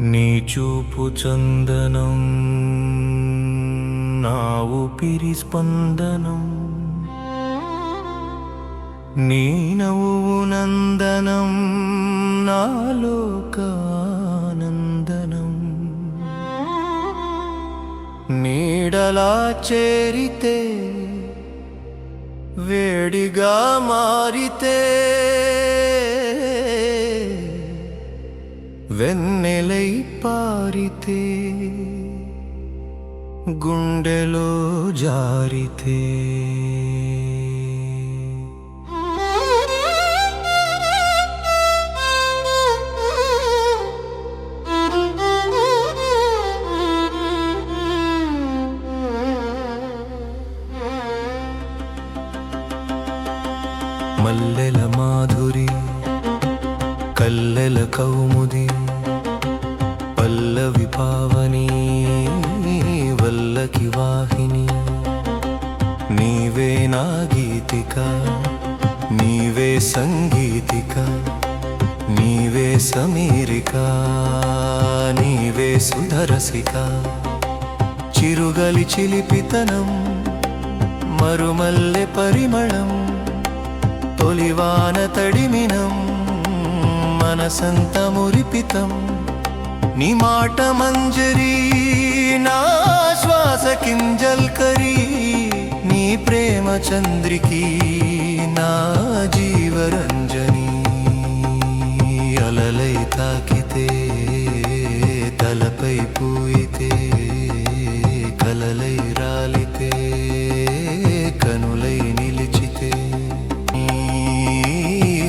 నీ చూపు చందనం నా ఊపిరి స్పందనం నీ నవ్వు నందనం నా లోకానందనం నీడలా చేరితే వేడిగా మారితే వెన్నెలై పారితే గుండెలో జారితే మల్లెల మాధురి కల్లెల కౌముది పల్లవి పావని వల్లకి వాహిని నీవే నా గీతిక నీవే సంగీతిక నీవే సమీరిక నీవే సుధరసిక చిరుగలి చిలిపితనం మరుమల్లె పరిమళం తొలివాన తడిమినం మనసంత మురిపితం నీ మాట మంజరి నా శ్వాస కింజల్కరి నీ ప్రేమ చంద్రికీ నా జీవరంజని అలలై తాకితే తలపై పూయితే కలలై రాలితే కనులై నిలిచితే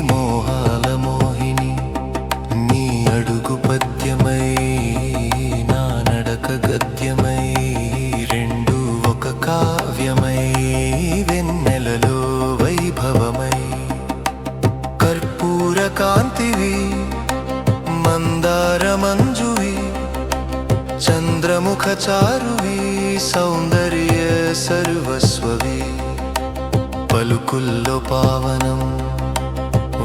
మోహాల మోహిని నీ అడుగు పద్యమై నా నడక గద్యమై రెండు ఒక కావ్యమై వెన్నెలలో వైభవమై కర్పూర కాంతివి మందార మంజువి చంద్రముఖ చారువి సౌందర్య సర్వస్వవి పలుకుల్లో పావనం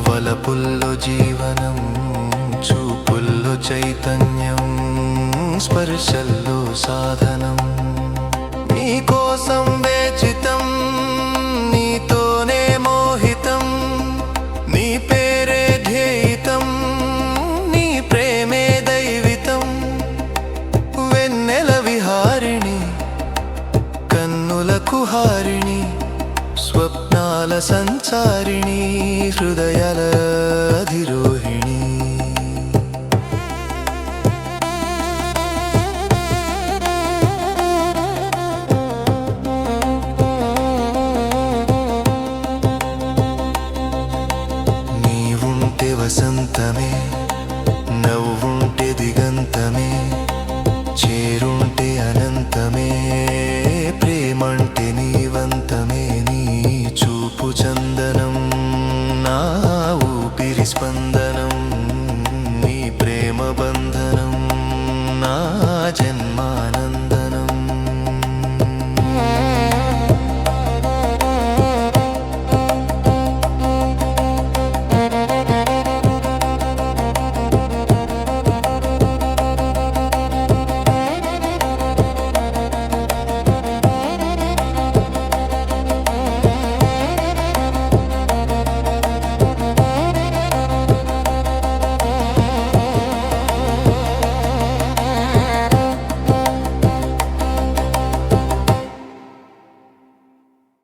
వలపుల్లో జీవనం చూపుల్లో చైతన్యం స్పర్శల్లో సాధనం నీకోసం వేచితం నీతోనే మోహితం నీ పేరే ధ్యేయితం నీ ప్రేమే దైవితం వెన్నెల విహారిణి కన్నుల కుహారిణి స్వప్నాల సంచారిణి హృదయాల అధిరోహిణి నీవుంటే వసంతమే నవ్వుంటే దిగంతమే చేరుంటే అనంతమే ప్రేమంటే నీవంతమే నీ చూపు చందనం నా ఊపిరి స్పందనం